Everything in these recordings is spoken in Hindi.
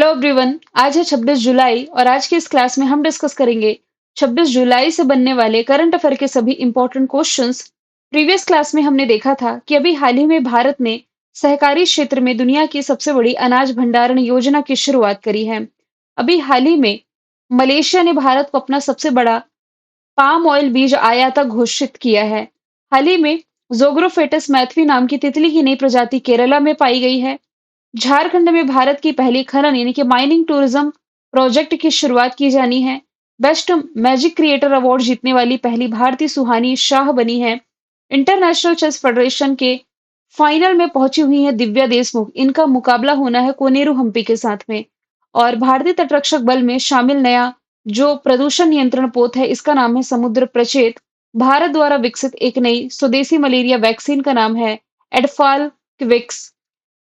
Hello everyone. आज है 26 जुलाई और आज की इस क्लास में हम डिस्कस करेंगे 26 जुलाई से बनने वाले करंट अफेयर के सभी इंपॉर्टेंट क्वेश्चंस। प्रीवियस क्लास में हमने देखा था कि अभी हाल ही में भारत ने सहकारी क्षेत्र में दुनिया की सबसे बड़ी अनाज भंडारण योजना की शुरुआत करी है। अभी हाल ही में मलेशिया ने भारत को अपना सबसे बड़ा पाम ऑयल बीज आयातक घोषित किया है। हाल ही में जोग्रोफेटस मैथवी नाम की तितली की नई प्रजाति केरला में पाई गई है। झारखंड में भारत की पहली खनन यानी कि माइनिंग टूरिज्म प्रोजेक्ट की शुरुआत की जानी है। बेस्ट मैजिक क्रिएटर अवार्ड जीतने वाली पहली भारतीय सुहानी शाह बनी है। इंटरनेशनल चेस फेडरेशन के फाइनल में पहुंची हुई है दिव्या देशमुख। इनका मुकाबला होना है कोनेरू हम्पी के साथ में। और भारतीय तटरक्षक बल में शामिल नया जो प्रदूषण नियंत्रण पोत है, इसका नाम है समुद्र प्रचेत। भारत द्वारा विकसित एक नई स्वदेशी मलेरिया वैक्सीन का नाम है एडफाल क्विक्स।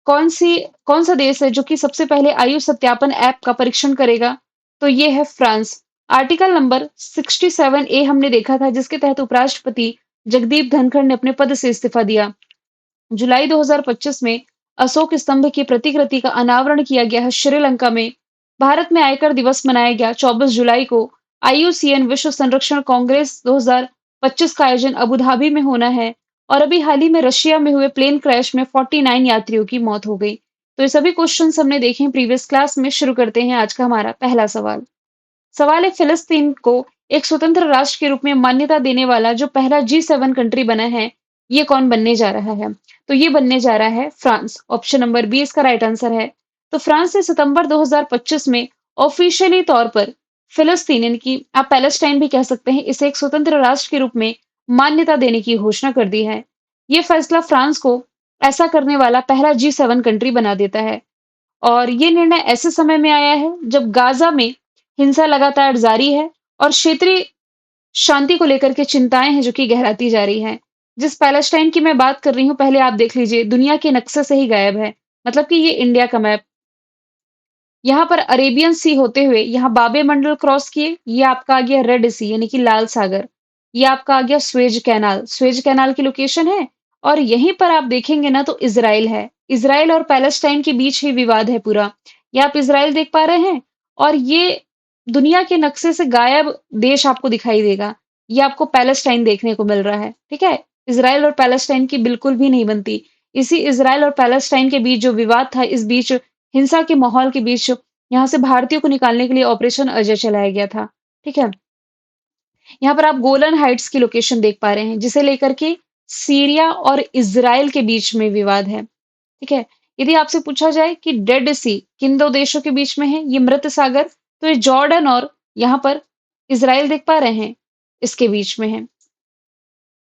कौन सा देश है जो कि सबसे पहले आयु सत्यापन ऐप का परीक्षण करेगा? तो ये है फ्रांस। आर्टिकल नंबर 67 ए हमने देखा था, जिसके तहत उपराष्ट्रपति जगदीप धनखड़ ने अपने पद से इस्तीफा दिया। जुलाई 2025 में अशोक स्तंभ की प्रतिकृति का अनावरण किया गया है श्रीलंका में। भारत में आयकर दिवस मनाया गया 24 जुलाई को। आईयूसीएन विश्व संरक्षण कांग्रेस 2025 का आयोजन अबू धाबी में होना है। और अभी हाल ही में रशिया में हुए प्लेन क्रैश में 49 यात्रियों की मौत हो गई। तो ये सभी क्वेश्चंस हमने देखे प्रीवियस क्लास में। शुरू करते हैं आज का हमारा पहला सवाल। सवाल है, फिलिस्तीन को एक स्वतंत्र राष्ट्र के रूप में मान्यता देने वाला जो पहला G7 कंट्री बना है, ये कौन बनने जा रहा है? तो ये बनने जा रहा है फ्रांस। ऑप्शन नंबर बी इसका राइट आंसर है। तो फ्रांस ने सितंबर 2025 में ऑफिशियली तौर पर फिलिस्तीन यानी कि आप पैलेस्टाइन भी कह सकते हैं, इसे एक स्वतंत्र राष्ट्र के रूप में मान्यता देने की घोषणा कर दी है। ये फैसला फ्रांस को ऐसा करने वाला पहला G7 कंट्री बना देता है। और ये निर्णय ऐसे समय में आया है जब गाजा में हिंसा लगातार जारी है और क्षेत्रीय शांति को लेकर के चिंताएं हैं जो कि गहराती जा रही हैं। जिस पैलेस्टाइन की मैं बात कर रही हूँ, पहले आप देख लीजिए, दुनिया के नक्शे से ही गायब है। मतलब कि ये इंडिया का मैप। यहाँ पर अरेबियन सी होते हुए यहाँ बाबे मंडल क्रॉस किए, ये आपका आ गया रेड सी यानी कि लाल सागर। ये आपका आ गया स्वेज कैनाल। स्वेज कैनाल की लोकेशन है। और यहीं पर आप देखेंगे ना तो इज़राइल है। इज़राइल और पैलेस्टाइन के बीच ही विवाद है पूरा। ये आप इज़राइल देख पा रहे हैं। और ये दुनिया के नक्शे से गायब देश आपको दिखाई देगा। ये आपको पैलेस्टाइन देखने को मिल रहा है। ठीक है। इज़राइल और पैलेस्टाइन की बिल्कुल भी नहीं बनती। इसी इज़राइल और पैलेस्टाइन के बीच जो विवाद था, इस बीच हिंसा के माहौल के बीच यहाँ से भारतीयों को निकालने के लिए ऑपरेशन अजय चलाया गया था। ठीक है। यहाँ पर आप गोलन हाइट्स की लोकेशन देख पा रहे हैं, जिसे लेकर के सीरिया और इज़राइल के बीच में विवाद है। ठीक है। यदि आपसे पूछा जाए कि डेड सी किन दो देशों के बीच में है, ये मृत सागर, तो ये जॉर्डन और यहाँ पर इज़राइल देख पा रहे हैं, इसके बीच में है।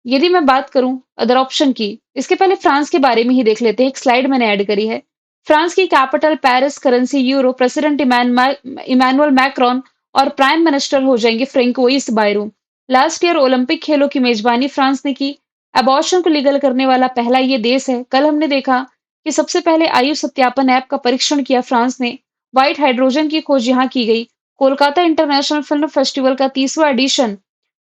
यदि मैं बात करूं अदर ऑप्शन की, इसके पहले फ्रांस के बारे में ही देख लेते हैं। एक स्लाइड मैंने ऐड करी है। फ्रांस की capital Paris, currency euro, president Emmanuel Macron और प्राइम मिनिस्टर हो जाएंगे Francois Bayrou. Last year Olympic खेलों की मेजबानी फ्रांस ने की। अबॉर्शन को लीगल करने वाला पहला ये देश है। कल हमने देखा कि सबसे पहले आयु सत्यापन ऐप का परीक्षण किया फ्रांस ने। व्हाइट हाइड्रोजन की खोज यहाँ की गई। कोलकाता इंटरनेशनल फिल्म फेस्टिवल का 30वां एडिशन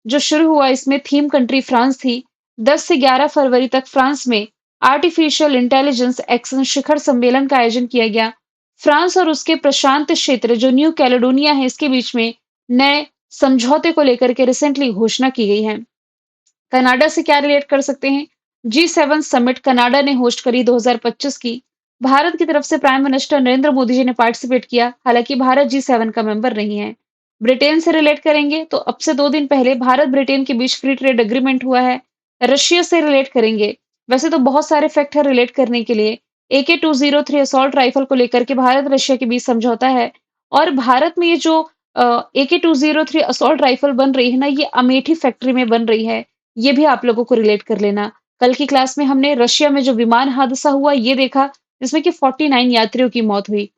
जो शुरू हुआ, इसमें थीम कंट्री फ्रांस थी। 10 से 11 फरवरी तक फ्रांस में आर्टिफिशियल इंटेलिजेंस एक्शन शिखर सम्मेलन का आयोजन किया गया। फ्रांस और उसके प्रशांत क्षेत्र जो न्यू कैलेडोनिया है, इसके बीच में नए समझौते को लेकर के रिसेंटली घोषणा की गई है। कनाडा से क्या रिलेट कर सकते हैं? G7 समिट कनाडा ने होस्ट करी 2025 की। भारत की तरफ से प्राइम मिनिस्टर नरेंद्र मोदी जी ने पार्टिसिपेट किया। हालांकि भारत G7 का मेंबर नहीं है। ब्रिटेन से रिलेट करेंगे तो अब से 2 दिन पहले भारत ब्रिटेन के बीच फ्री ट्रेड एग्रीमेंट हुआ है। रशिया से रिलेट करेंगे, वैसे तो बहुत सारे फैक्ट है रिलेट करने के लिए। AK-203 असॉल्ट राइफल को लेकर के भारत रशिया के बीच समझौता है। और भारत में ये जो AK-203 असॉल्ट राइफल बन रही है ना, ये अमेठी फैक्ट्री में बन रही है। ये भी आप लोगों को रिलेट कर लेना। कल की क्लास में हमने रशिया में जो विमान हादसा हुआ ये देखा, जिसमें कि 49 यात्रियों की मौत हुई।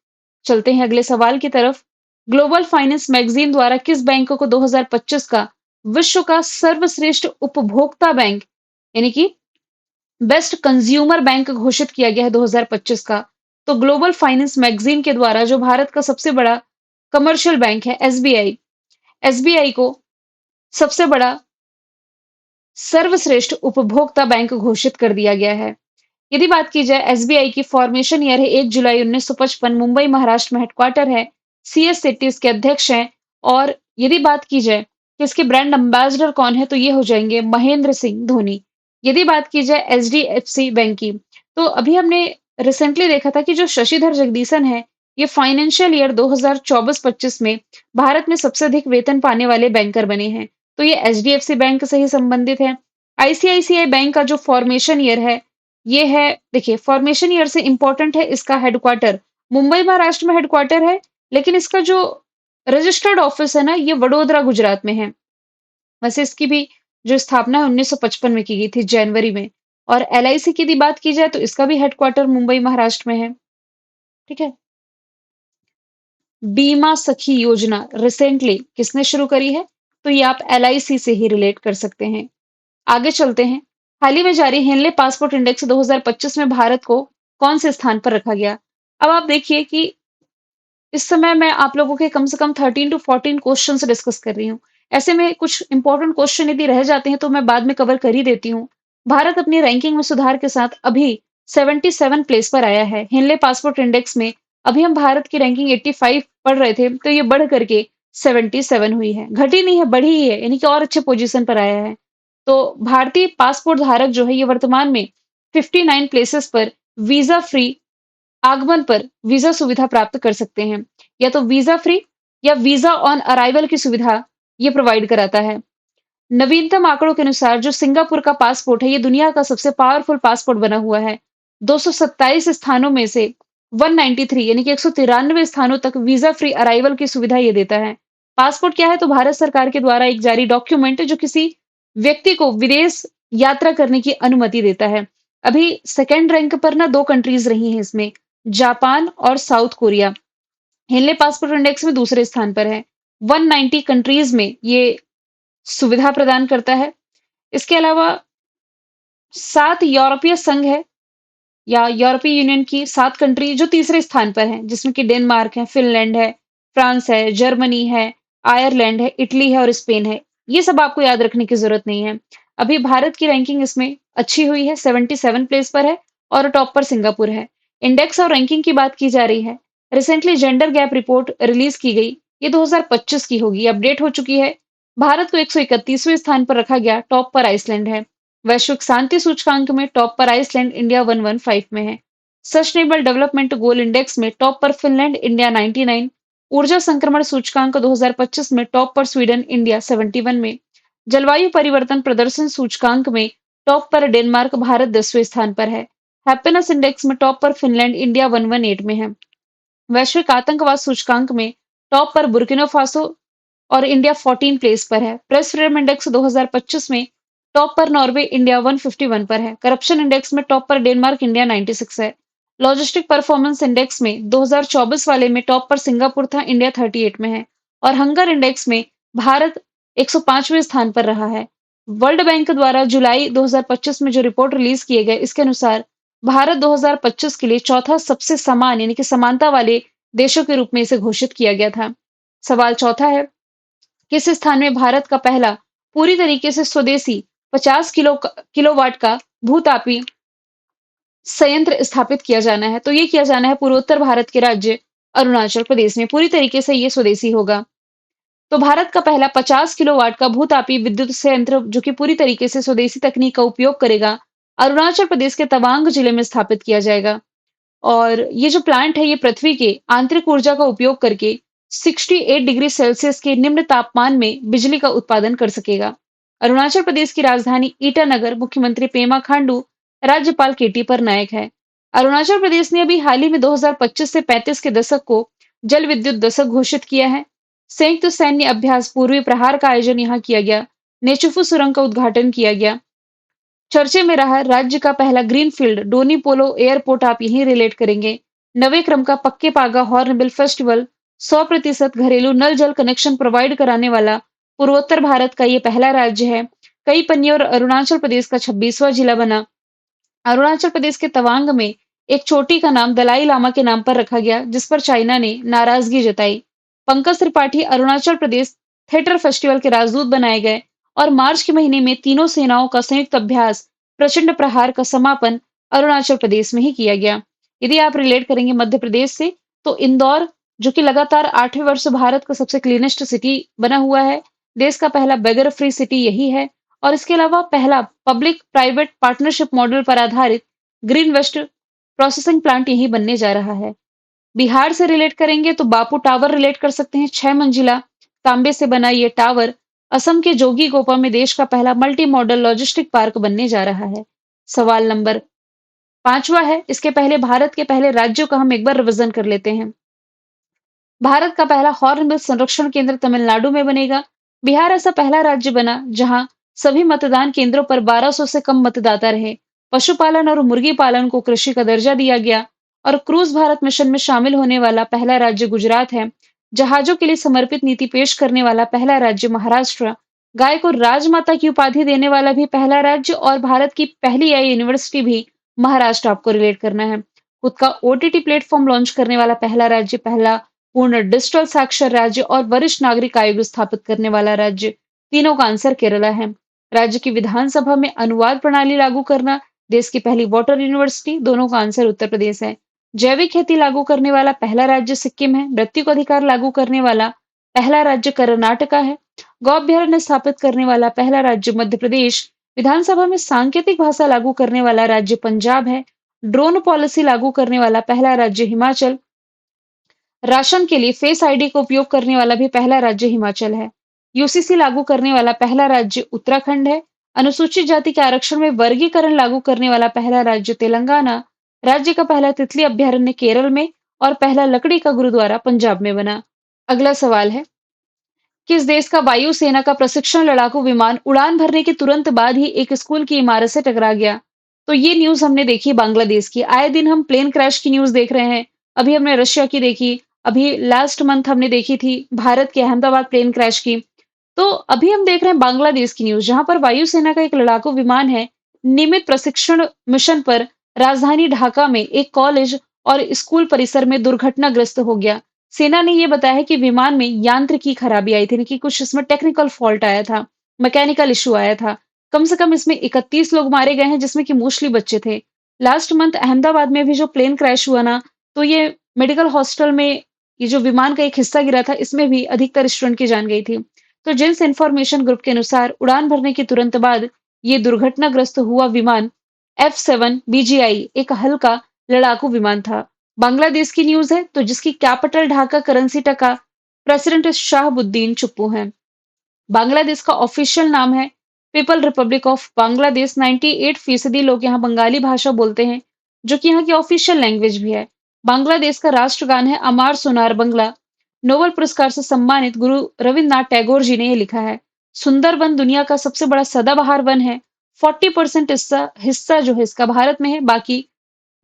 चलते हैं अगले सवाल की तरफ। ग्लोबल फाइनेंस मैगजीन द्वारा किस बैंक को 2025 का विश्व का सर्वश्रेष्ठ उपभोक्ता बैंक यानी कि बेस्ट कंज्यूमर बैंक घोषित किया गया है 2025 का? तो ग्लोबल फाइनेंस मैगजीन के द्वारा जो भारत का सबसे बड़ा कमर्शियल बैंक है एसबीआई, एसबीआई को सबसे बड़ा सर्वश्रेष्ठ उपभोक्ता बैंक घोषित कर दिया गया है। यदि बात की जाए एसबीआई की फॉर्मेशन ईयर है 1 जुलाई 1955, मुंबई महाराष्ट्र में हेडक्वार्टर है। सीएस सेट्टी इसके अध्यक्ष हैं। और यदि बात की जाए कि इसके ब्रांड एम्बेसडर कौन है, तो ये हो जाएंगे महेंद्र सिंह धोनी। यदि बात की जाए एचडीएफसी बैंक की, तो अभी हमने रिसेंटली देखा था कि जो शशिधर जगदीशन है, ये फाइनेंशियल ईयर 2024-25 में भारत में सबसे अधिक वेतन पाने वाले बैंकर बने हैं। तो ये एचडीएफसी बैंक से ही संबंधित है। आईसीआईसीआई बैंक का जो फॉर्मेशन ईयर है, ये है, देखिए फॉर्मेशन ईयर से इंपॉर्टेंट है इसका हेडक्वार्टर मुंबई महाराष्ट्र में हेडक्वार्टर है, लेकिन इसका जो रजिस्टर्ड ऑफिस है ना, ये वडोदरा गुजरात में है। वैसे इसकी भी जो स्थापना है 1955 में की गई थी जनवरी में। और एलआईसी की यदि बात की जाए, तो इसका भी हेडक्वार्टर मुंबई महाराष्ट्र में है। ठीक है। बीमा सखी योजना रिसेंटली किसने शुरू करी है, तो ये आप एलआईसी से ही रिलेट कर सकते हैं। आगे चलते हैं। हाल ही में जारी हेनले पासपोर्ट इंडेक्स 2025 में भारत को कौन से स्थान पर रखा गया। अब आप देखिए कि इस समय मैं आप लोगों के कम से कम 13 टू 14 क्वेश्चंस डिस्कस कर रही हूँ। ऐसे में कुछ इंपॉर्टेंट क्वेश्चन यदि रह जाते हैं, तो मैं बाद में कवर कर ही देती हूँ। भारत अपनी रैंकिंग में सुधार के साथ अभी 77 प्लेस पर आया है। हेनले पासपोर्ट इंडेक्स में अभी हम भारत की रैंकिंग 85 पढ़ रहे थे, तो ये बढ़ करके 77 हुई है। घटी नहीं है, बढ़ी ही है, यानी कि और अच्छे पोजीशन पर आया है। तो भारतीय पासपोर्ट धारक जो है, ये वर्तमान में 59 प्लेसेस पर वीजा फ्री आगमन पर वीजा सुविधा प्राप्त कर सकते हैं। या तो वीजा फ्री या वीजा ऑन अराइवल की सुविधा ये प्रोवाइड कराता है। नवीनतम आंकड़ों के अनुसार जो सिंगापुर का पासपोर्ट है, ये दुनिया का सबसे पावरफुल पासपोर्ट बना हुआ है। 227 स्थानों में से 193 यानी कि 193 स्थानों तक वीजा फ्री अराइवल की सुविधा ये देता है। पासपोर्ट क्या है, तो भारत सरकार के द्वारा एक जारी डॉक्यूमेंट है जो किसी व्यक्ति को विदेश यात्रा करने की अनुमति देता है। अभी सेकेंड रैंक पर ना दो कंट्रीज रही हैं इसमें, जापान और South Korea. Henley passport index में दूसरे स्थान पर है। 190 कंट्रीज में ये सुविधा प्रदान करता है। इसके अलावा 7 यूरोपीय संघ है या यूरोपीय यूनियन की 7 कंट्री जो तीसरे स्थान पर हैं, जिसमें कि डेनमार्क है, फिनलैंड है, फ्रांस है, जर्मनी है, आयरलैंड है, इटली है और स्पेन है। ये सब आपको याद रखने की जरूरत नहीं है। अभी भारत की रैंकिंग इसमें अच्छी हुई है, 77 प्लेस पर है और टॉप पर सिंगापुर है। इंडेक्स और रैंकिंग की बात की जा रही है। Recently gender gap report release की गई, ये 2025 की होगी, अपडेट हो चुकी है। भारत को 131वें स्थान पर रखा गया, टॉप पर आइसलैंड है। वैश्विक शांति सूचकांक में टॉप पर आइसलैंड, इंडिया 115 में है। सस्टेनेबल डेवलपमेंट गोल इंडेक्स में टॉप पर फिनलैंड, इंडिया 99। ऊर्जा संक्रमण सूचकांक 2025 में टॉप पर स्वीडन, इंडिया 71 में। जलवायु परिवर्तन प्रदर्शन सूचकांक में टॉप पर डेनमार्क, भारत 10वें स्थान पर है। हैप्पीनेस इंडेक्स में टॉप पर फिनलैंड, इंडिया 118 में है। वैश्विक आतंकवाद सूचकांक में टॉप पर बुर्किना फासो और इंडिया 14 प्लेस पर है। प्रेस फ्रीडम इंडेक्स 2025 में टॉप पर नॉर्वे, इंडिया 151 पर है। करप्शन इंडेक्स में टॉप पर डेनमार्क, इंडिया 96 है। लॉजिस्टिक परफॉर्मेंस इंडेक्स में 2024 वाले में टॉप पर सिंगापुर था, इंडिया 38 में है। और हंगर इंडेक्स में भारत 105वें स्थान पर रहा है। वर्ल्ड बैंक द्वारा जुलाई 2025 में जो रिपोर्ट रिलीज किए गए, इसके अनुसार भारत 2025 के लिए चौथा सबसे समान यानी कि समानता वाले देशों के रूप में इसे घोषित किया गया था। सवाल चौथा है, किस स्थान में भारत का पहला पूरी तरीके से स्वदेशी 50 किलोवाट का भूतापी संयंत्र स्थापित किया जाना है? तो ये किया जाना है पूर्वोत्तर भारत के राज्य अरुणाचल प्रदेश में। पूरी तरीके से ये स्वदेशी होगा। तो भारत का पहला 50 किलोवाट का भूतापी विद्युत संयंत्र, जो कि पूरी तरीके से स्वदेशी तकनीक का उपयोग करेगा, अरुणाचल प्रदेश के तवांग जिले में स्थापित किया जाएगा। और ये जो प्लांट है, ये पृथ्वी के आंतरिक ऊर्जा का उपयोग करके 68 डिग्री सेल्सियस के निम्न तापमान में बिजली का उत्पादन कर सकेगा। अरुणाचल प्रदेश की राजधानी ईटानगर, मुख्यमंत्री पेमा खांडू, राज्यपाल केटी पर नायक है। अरुणाचल प्रदेश ने अभी हाल ही में 2025 से 35 के दशक को जल विद्युत दशक घोषित किया है। संयुक्त सैन्य अभ्यास पूर्वी प्रहार का आयोजन यहाँ किया गया। नेचुफू सुरंग का उद्घाटन किया गया। चर्चे में रहा राज्य का पहला ग्रीनफील्ड डोनी पोलो एयरपोर्ट, आप यहीं रिलेट करेंगे। नवे क्रम का पक्के पागा हॉर्नबिल फेस्टिवल, 100% घरेलू नल जल कनेक्शन प्रोवाइड कराने वाला पूर्वोत्तर भारत का ये पहला राज्य है। कई पन्ने और अरुणाचल प्रदेश का 26वां जिला बना। अरुणाचल प्रदेश के तवांग में एक चोटी का नाम दलाई लामा के नाम पर रखा गया, जिस पर चाइना ने नाराजगी जताई। पंकज त्रिपाठी अरुणाचल प्रदेश थिएटर फेस्टिवल के राजदूत बनाए गए। और मार्च के महीने में तीनों सेनाओं का संयुक्त अभ्यास प्रचंड प्रहार का समापन अरुणाचल प्रदेश में ही किया गया। यदि आप रिलेट करेंगे मध्य प्रदेश से, तो इंदौर, जो कि लगातार 8वें वर्ष भारत का सबसे क्लीनेस्ट सिटी बना हुआ है, देश का पहला बेगर फ्री सिटी यही है। और इसके अलावा पहला पब्लिक प्राइवेट पार्टनरशिप मॉडल पर आधारित ग्रीन वेस्ट प्रोसेसिंग प्लांट यही बनने जा रहा है। बिहार से रिलेट करेंगे तो बापू टावर रिलेट कर सकते हैं। 6 मंजिला तांबे से बना ये टावर असम के जोगीघोपा में देश का पहला मल्टी मॉडल लॉजिस्टिक पार्क बनने जा रहा है। सवाल नंबर 5वां है। इसके पहले भारत के पहले राज्यों का हम एक बार रिवीजन कर लेते हैं। भारत का पहला हॉर्नबिल संरक्षण केंद्र तमिलनाडु में बनेगा। बिहार ऐसा पहला राज्य बना जहां सभी मतदान केंद्रों पर 1200 से कम मतदाता रहे। पशुपालन और मुर्गी पालन को कृषि का दर्जा दिया गया। और क्रूज भारत मिशन में शामिल होने वाला पहला राज्य गुजरात है। जहाजों के लिए समर्पित नीति पेश करने वाला पहला राज्य महाराष्ट्र। गाय को राजमाता की उपाधि देने वाला भी पहला राज्य, और भारत की पहली आई यूनिवर्सिटी भी महाराष्ट्र आपको रिलेट करना है। खुद का ओटीटी प्लेटफॉर्म लॉन्च करने वाला पहला राज्य, पहला पूर्ण डिजिटल साक्षर राज्य और वरिष्ठ नागरिक आयोग स्थापित करने वाला राज्य, तीनों का आंसर केरला है। राज्य की विधानसभा में अनुवाद प्रणाली लागू करना, देश की पहली वाटर यूनिवर्सिटी, दोनों का आंसर उत्तर प्रदेश है। जैविक खेती लागू करने वाला पहला राज्य सिक्किम है। मृत्यु का अधिकार लागू करने वाला पहला राज्य कर्नाटका है। गौ अभ्यारण्य स्थापित करने वाला पहला राज्य मध्य प्रदेश। विधानसभा में सांकेतिक भाषा लागू करने वाला राज्य पंजाब है। ड्रोन पॉलिसी लागू करने वाला पहला राज्य हिमाचल। राशन के लिए फेस आईडी का उपयोग करने वाला भी पहला राज्य हिमाचल है। यूसीसी लागू करने वाला पहला राज्य उत्तराखंड है। अनुसूचित जाति के आरक्षण में वर्गीकरण लागू करने वाला पहला राज्य तेलंगाना। राज्य का पहला तितली अभ्यारण्य केरल में, और पहला लकड़ी का गुरुद्वारा पंजाब में बना। अगला सवाल है, किस देश का वायुसेना का प्रशिक्षण लड़ाकू विमान उड़ान भरने के तुरंत बाद ही एक स्कूल की इमारत से टकरा गया? तो ये न्यूज हमने देखी बांग्लादेश की। आए दिन हम प्लेन क्रैश की न्यूज देख रहे हैं। अभी हमने रशिया की देखी। अभी लास्ट मंथ हमने देखी थी भारत के अहमदाबाद प्लेन क्रैश की। तो अभी हम देख रहे हैं बांग्लादेश की न्यूज, जहां पर वायुसेना का एक लड़ाकू विमान है, नियमित प्रशिक्षण मिशन पर राजधानी ढाका में एक कॉलेज और स्कूल परिसर में दुर्घटनाग्रस्त हो गया। सेना ने यह बताया कि विमान में यांत्रिकी खराबी आई थी, यानी कि कुछ इसमें टेक्निकल फॉल्ट आया था, मैकेनिकल इशू आया था। कम से कम इसमें 31 लोग मारे गए हैं, जिसमें कि मोस्टली बच्चे थे। लास्ट मंथ अहमदाबाद में भी जो प्लेन क्रैश हुआ ना, तो ये मेडिकल हॉस्टल में ये जो विमान का एक हिस्सा गिरा था, इसमें भी अधिकतर स्टूडेंट की जान गई थी। तो जेन्स इंफॉर्मेशन ग्रुप के अनुसार उड़ान भरने के तुरंत बाद ये दुर्घटनाग्रस्त हुआ विमान F7 BGI एक हल्का लड़ाकू विमान था। बांग्लादेश की न्यूज है, तो जिसकी कैपिटल ढाका, करेंसी टका, प्रेसिडेंट शाहबुद्दीन चुप्पू हैं। बांग्लादेश का ऑफिशियल नाम है पीपल रिपब्लिक ऑफ बांग्लादेश। 98% लोग यहाँ बंगाली भाषा बोलते हैं, जो कि यहाँ की ऑफिशियल लैंग्वेज भी है। बांग्लादेश का राष्ट्रगान है अमार सोनार बंगला। नोबेल पुरस्कार से सम्मानित गुरु रविन्द्रनाथ टैगोर जी ने यह लिखा है। सुंदरबन दुनिया का सबसे बड़ा सदाबहार वन है। 40% हिस्सा हिस्सा जो है इसका भारत में है, बाकी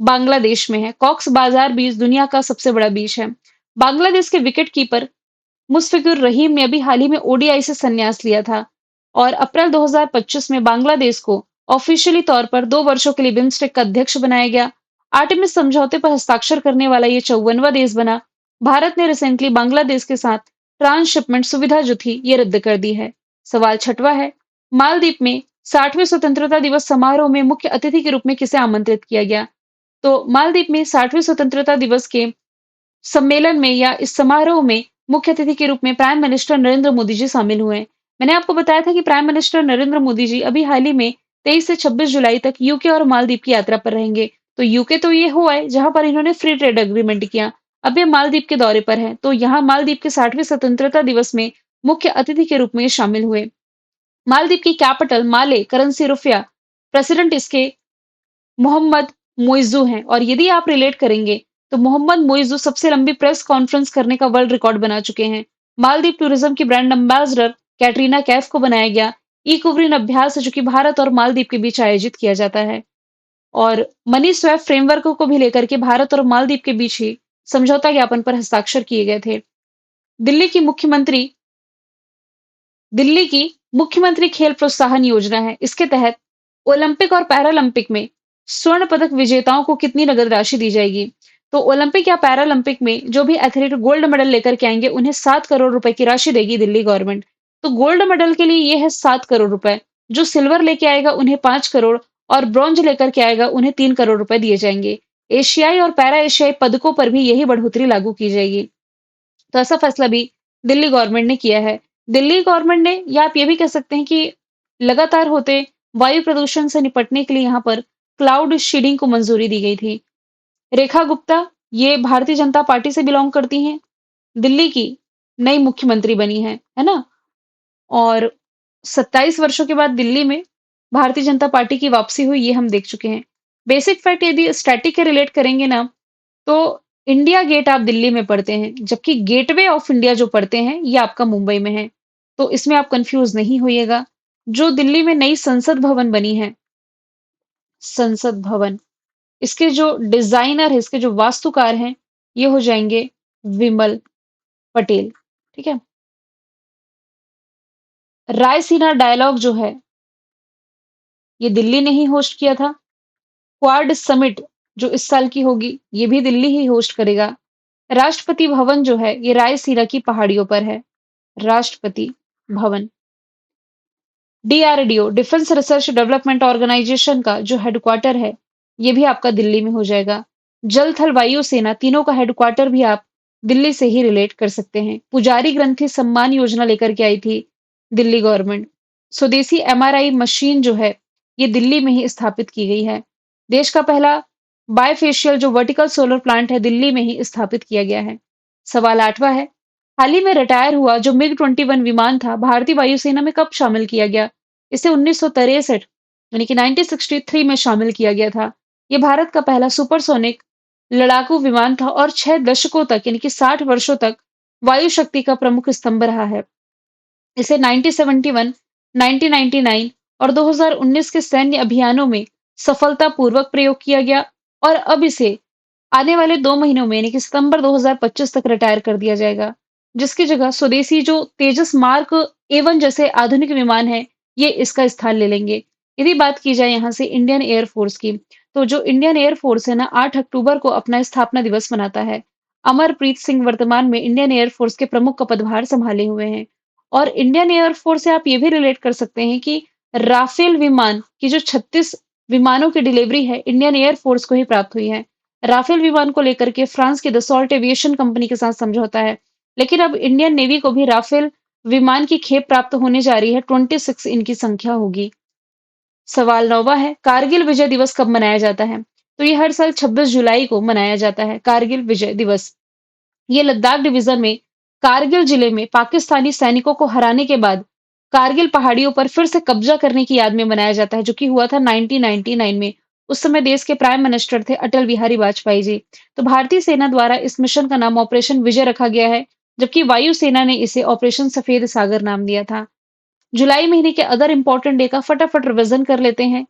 बांग्लादेश में है। कॉक्स बाजार बीच दुनिया का सबसे बड़ा बीच है। बांग्लादेश के विकेट कीपर मुशफिकुर रहीम ने अभी हाल ही में ओडीआई से संन्यास लिया था। और अप्रैल 2025 में बांग्लादेश को ऑफिशियली तौर पर 2 वर्षों के लिए बिम्स्टेक का अध्यक्ष बनाया गया। आर्टेमिस समझौते पर हस्ताक्षर करने वाला ये 54वां देश बना। भारत ने रिसेंटली बांग्लादेश के साथ ट्रांसशिपमेंट सुविधा जो थी ये रद्द कर दी है। सवाल 6वां है, मालदीव में 60वें स्वतंत्रता दिवस समारोह में मुख्य अतिथि के रूप में किसे आमंत्रित किया गया? तो मालदीव में 60वें स्वतंत्रता दिवस के सम्मेलन में या इस समारोह में मुख्य अतिथि के रूप में प्राइम मिनिस्टर नरेंद्र मोदी जी शामिल हुए। मैंने आपको बताया था कि प्राइम मिनिस्टर नरेंद्र मोदी जी अभी हाल ही में 23 से 26 जुलाई तक यूके और मालदीव की यात्रा पर रहेंगे। तो यूके तो ये हुआ है जहां पर इन्होंने फ्री ट्रेड एग्रीमेंट किया। अब ये मालदीव के दौरे पर है, तो यहाँ मालदीव के 60वें स्वतंत्रता दिवस में मुख्य अतिथि के रूप में शामिल हुए। मालदीव की कैपिटल माले, करेंसी रुपया, प्रेसिडेंट इसके मोहम्मद मोइज़ू हैं। और यदि आप रिलेट करेंगे, तो मोहम्मद मोइज़ू सबसे लंबी प्रेस कॉन्फ्रेंस करने का वर्ल्ड रिकॉर्ड बना चुके हैं। मालदीव टूरिज्म की ब्रांड एम्बेसडर कैटरीना कैफ को बनाया गया। ई-कुवरीन अभ्यास है, जो कि भारत और मालदीव के बीच आयोजित किया जाता है। और मनी स्वैप फ्रेमवर्क को भी लेकर के भारत और मालदीव के बीच ही समझौता ज्ञापन पर हस्ताक्षर किए गए थे। दिल्ली की मुख्यमंत्री दिल्ली की मुख्यमंत्री खेल प्रोत्साहन योजना है। इसके तहत ओलंपिक और पैरालंपिक में स्वर्ण पदक विजेताओं को कितनी नगद राशि दी जाएगी? तो ओलंपिक या पैरालंपिक में जो भी एथलीट गोल्ड मेडल लेकर के आएंगे, उन्हें 7 करोड़ रुपए की राशि देगी दिल्ली गवर्नमेंट। तो गोल्ड मेडल के लिए ये है 7 करोड़ रुपए। जो सिल्वर लेके आएगा उन्हें 5 करोड़, और ब्रॉन्ज लेकर के आएगा उन्हें 3 करोड़ रुपए दिए जाएंगे। एशियाई और पैरा एशियाई पदकों पर भी यही बढ़ोतरी लागू की जाएगी। तो ऐसा फैसला भी दिल्ली गवर्नमेंट ने किया है। दिल्ली गवर्नमेंट ने, या आप ये भी कह सकते हैं कि लगातार होते वायु प्रदूषण से निपटने के लिए यहाँ पर क्लाउड शीडिंग को मंजूरी दी गई थी। रेखा गुप्ता, ये भारतीय जनता पार्टी से बिलोंग करती हैं, दिल्ली की नई मुख्यमंत्री बनी है ना? और 27 वर्षों के बाद दिल्ली में भारतीय जनता पार्टी की वापसी हुई, ये हम देख चुके हैं। बेसिक फैक्ट यदि स्टैटिक के रिलेट करेंगे ना, तो इंडिया गेट आप दिल्ली में पढ़ते हैं, जबकि गेटवे ऑफ इंडिया जो पढ़ते हैं, ये आपका मुंबई में है। तो इसमें आप कंफ्यूज नहीं होइएगा। जो दिल्ली में नई संसद भवन बनी है, संसद भवन, इसके जो डिजाइनर है, इसके जो वास्तुकार हैं, ये हो जाएंगे विमल पटेल। ठीक है। रायसीना डायलॉग जो है, ये दिल्ली ने ही होस्ट किया था। क्वाड समिट जो इस साल की होगी, ये भी दिल्ली ही होस्ट करेगा। राष्ट्रपति भवन जो है, ये रायसीना की पहाड़ियों पर है। Rashtrapati Bhavan. DRDO, defence research development organisation का जो हेडक्वार्टर है, ये भी आपका दिल्ली में हो जाएगा। जल थल वायु सेना तीनों का हेडक्वार्टर भी आप दिल्ली से ही रिलेट कर सकते हैं। पुजारी ग्रंथि सम्मान योजना लेकर के आई थी दिल्ली गवर्नमेंट। स्वदेशी एमआरआई मशीन जो है, ये दिल्ली में ही स्थापित की गई है। देश का पहला बायफेशियल जो वर्टिकल सोलर प्लांट है, दिल्ली में ही स्थापित किया गया है। सवाल 8वां है, हाल ही में रिटायर हुआ जो मिग 21 विमान था, भारतीय वायुसेना में कब शामिल किया गया? इसे 1963 यानी कि 1963 में शामिल किया गया था। ये भारत का पहला सुपरसोनिक लड़ाकू विमान था और 6 दशकों तक यानी कि 60 वर्षों तक वायु शक्ति का प्रमुख स्तंभ रहा है। इसे 1971, 1999 और 2019 के सैन्य अभियानों में सफलतापूर्वक प्रयोग किया गया और अब इसे आने वाले 2 महीनों में यानी कि सितंबर 2025 तक रिटायर कर दिया जाएगा, जिसकी जगह स्वदेशी जो तेजस मार्क A1 जैसे आधुनिक विमान है, ये इसका स्थान ले लेंगे। यदि बात की जाए यहाँ से इंडियन एयरफोर्स की, तो जो इंडियन एयरफोर्स है ना, 8 अक्टूबर को अपना स्थापना दिवस मनाता है। अमरप्रीत सिंह वर्तमान में इंडियन एयरफोर्स के प्रमुख का पदभार संभाले हुए हैं। और इंडियन एयरफोर्स से आप ये भी रिलेट कर सकते हैं कि राफेल विमान की जो 36 विमानों की डिलीवरी है, इंडियन एयरफोर्स को ही प्राप्त हुई है। राफेल विमान को लेकर के फ्रांस की दसॉल्ट एविएशन कंपनी के साथ समझौता है। लेकिन अब इंडियन नेवी को भी राफेल विमान की खेप प्राप्त होने जा रही है, 26 इनकी संख्या होगी। सवाल 9वां है, कारगिल विजय दिवस कब मनाया जाता है? तो ये हर साल 26 जुलाई को मनाया जाता है, कारगिल विजय दिवस। ये लद्दाख डिवीजन में कारगिल जिले में पाकिस्तानी सैनिकों को हराने के बाद कारगिल पहाड़ियों पर फिर से कब्जा करने की याद में मनाया जाता है, जो कि हुआ था 1999 में। उस समय देश के प्राइम मिनिस्टर थे अटल बिहारी वाजपेयी जी। तो भारतीय सेना द्वारा इस मिशन का नाम ऑपरेशन विजय रखा गया है, जबकि वायु सेना ने इसे ऑपरेशन सफेद सागर नाम दिया था। जुलाई महीने के अदर इंपॉर्टेंट डे का फटाफट रिवीजन कर लेते हैं।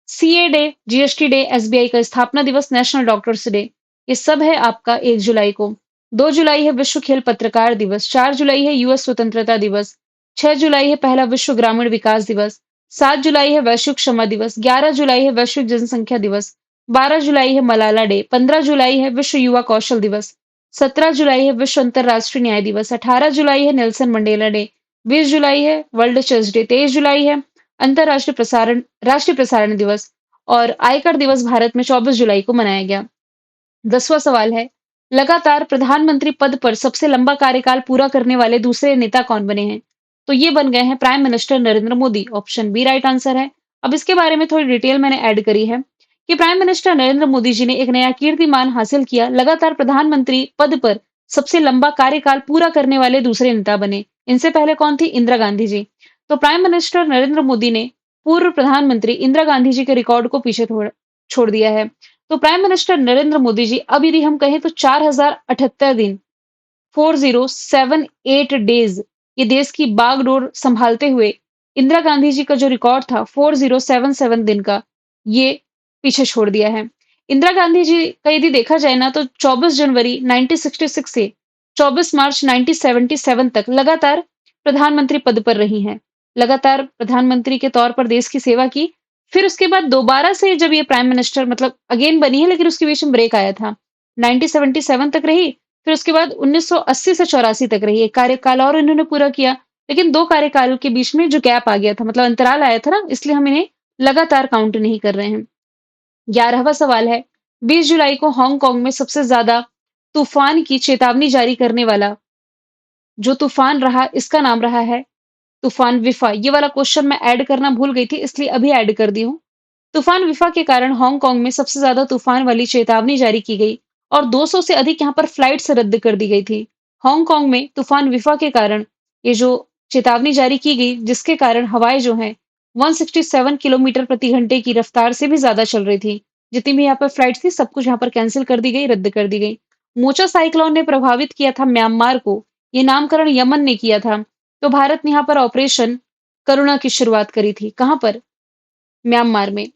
CA day, GST day, SBI का स्थापना दिवस, नेशनल डॉक्टर्स डे, ये सब है आपका 1 जुलाई को। 2 जुलाई है विश्व खेल पत्रकार दिवस, 4 जुलाई है यूएस स्वतंत्रता दिवस, 6 जुलाई है पहला विश्व ग्रामीण विकास दिवस, 7 जुलाई है वैश्विक क्षमा दिवस, 11 जुलाई है वैश्विक जनसंख्या दिवस, 12 जुलाई है मलाला डे, 15 जुलाई है विश्व युवा कौशल दिवस, 17 जुलाई है विश्व अंतर्राष्ट्रीय न्याय दिवस, 18 जुलाई है नेल्सन मंडेला डे, 20 जुलाई है वर्ल्ड चेस डे, 23 जुलाई है राष्ट्रीय प्रसारण दिवस और आयकर दिवस भारत में 24 जुलाई को मनाया गया। 10वां सवाल है, लगातार प्रधानमंत्री पद पर सबसे लंबा कार्यकाल पूरा करने वाले दूसरे नेता कौन बने हैं? तो ये बन गए हैं prime minister Narendra Modi. Option B right answer है। अब इसके बारे में थोड़ी डिटेल मैंने ऐड करी है कि प्राइम मिनिस्टर नरेंद्र मोदी जी ने एक नया कीर्तिमान हासिल किया, लगातार प्रधानमंत्री पद पर सबसे लंबा कार्यकाल पूरा करने वाले दूसरे नेता बने। इनसे पहले कौन थी? इंदिरा गांधी जी। तो प्राइम मिनिस्टर नरेंद्र मोदी ने पूर्व प्रधानमंत्री इंदिरा गांधी जी के रिकॉर्ड को पीछे छोड़ दिया है। तो प्राइम मिनिस्टर नरेंद्र मोदी जी अब यदि हम कहें तो 4078 दिन, 4078 डेज, ये देश की बागडोर संभालते हुए इंदिरा गांधी जी का जो रिकॉर्ड था 4077 दिन का, ये पीछे छोड़ दिया है। इंदिरा गांधी जी का यदि देखा जाए ना, तो 24 जनवरी 1966 से 24 मार्च 1977 तक लगातार प्रधानमंत्री पद पर रही हैं। लगातार प्रधानमंत्री के तौर पर देश की सेवा की। फिर उसके बाद दोबारा से जब ये प्राइम मिनिस्टर मतलब अगेन बनी है, लेकिन उसके बीच में ब्रेक आया था। 1977 तक रही, फिर उसके बाद 1980 से 84 तक रही। एक कार्यकाल और इन्होंने पूरा किया, लेकिन 2 कार्यकाल के बीच में जो गैप आ गया था, मतलब अंतराल आया था ना, इसलिए हम इन्हें लगातार काउंट नहीं कर रहे हैं। 11वां सवाल है, 20 जुलाई को हांगकांग में सबसे ज्यादा तूफान की चेतावनी जारी करने वाला जो तूफान रहा, इसका नाम रहा है तूफान विफा। ये वाला क्वेश्चन मैं ऐड करना भूल गई थी, इसलिए अभी ऐड कर दी हूँ। तूफान विफा के कारण हांगकांग में सबसे ज्यादा तूफान वाली चेतावनी जारी की गई और 200 से अधिक यहाँ पर फ्लाइट्स रद्द कर दी गई थी। हांगकांग में तूफान विफा के कारण ये जो चेतावनी जारी की गई, जिसके कारण हवाएं जो हैं 167 किलोमीटर प्रति घंटे की रफ्तार से भी ज्यादा चल रही थी। जितनी भी यहाँ पर फ्लाइट्स थी, सब कुछ यहाँ पर कैंसिल कर दी गई, रद्द कर दी गई। मोचा साइक्लोन ने प्रभावित किया था म्यांमार को, ये नामकरण यमन ने किया था। तो भारत ने यहाँ पर ऑपरेशन करुणा की शुरुआत करी थी। कहां पर? म्यांमार में।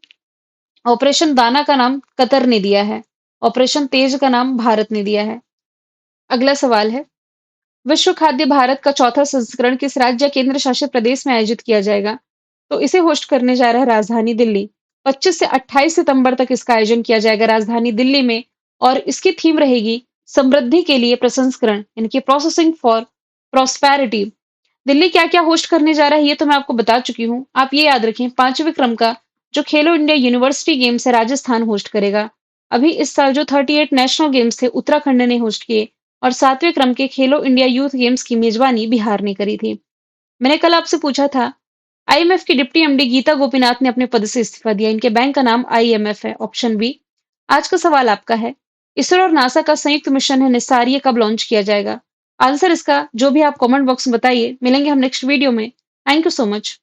ऑपरेशन दाना का नाम कतर ने दिया है। ऑपरेशन तेज का नाम भारत ने दिया है। अगला सवाल है, विश्व खाद्य भारत का चौथा संस्करण किस राज्य या केंद्र शासित प्रदेश में आयोजित किया जाएगा? तो इसे होस्ट करने जा रहा है राजधानी दिल्ली। 25 से 28 सितंबर तक इसका आयोजन किया जाएगा राजधानी दिल्ली में और इसकी थीम रहेगी समृद्धि के लिए प्रसंस्करण, यानी कि प्रोसेसिंग फॉर प्रॉस्पेरिटी। दिल्ली क्या-क्या होस्ट करने जा रहा है, ये तो मैं आपको बता चुकी हूँ। आप ये याद रखें, 5वें क्रम का जो खेलो इंडिया यूनिवर्सिटी गेम्स है, राजस्थान होस्ट करेगा। अभी इस साल जो 38 नेशनल गेम्स थे, उत्तराखंड ने होस्ट किए और 7वें क्रम के खेलो इंडिया यूथ गेम्स की मेजबानी बिहार ने करी थी। मैंने कल आपसे पूछा था, आईएमएफ की डिप्टी एमडी गीता गोपीनाथ ने अपने पद से इस्तीफा दिया। इनके बैंक का नाम आईएमएफ है, ऑप्शन बी। आज का सवाल आपका है, इसरो और नासा का संयुक्त मिशन है निस्सार, ये कब लॉन्च किया जाएगा? आंसर इसका जो भी आप कमेंट बॉक्स में बताइए। मिलेंगे हम नेक्स्ट वीडियो में। Thank you so much.